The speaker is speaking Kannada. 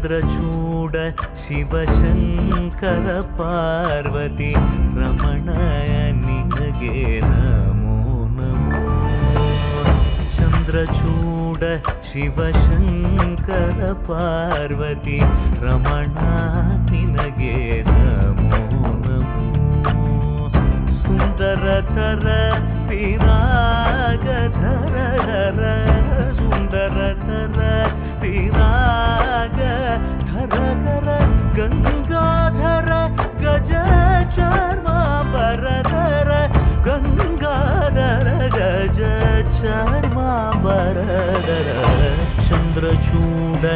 ಚಂದ್ರಚೂಡ ಶಿವಶಂಕರ ಪಾರ್ವತಿ ರಮಣ ನಿನಗೆ ನಮೋ ನಮೋ. ಚಂದ್ರಚೂಡ ಶಿವಶಂಕರ ಪಾರ್ವತಿ ರಮಣ ನಿನಗೆ ನಮೋ ನಮೋ. ಸುಂದರತರ ವಿರಾಗಧರ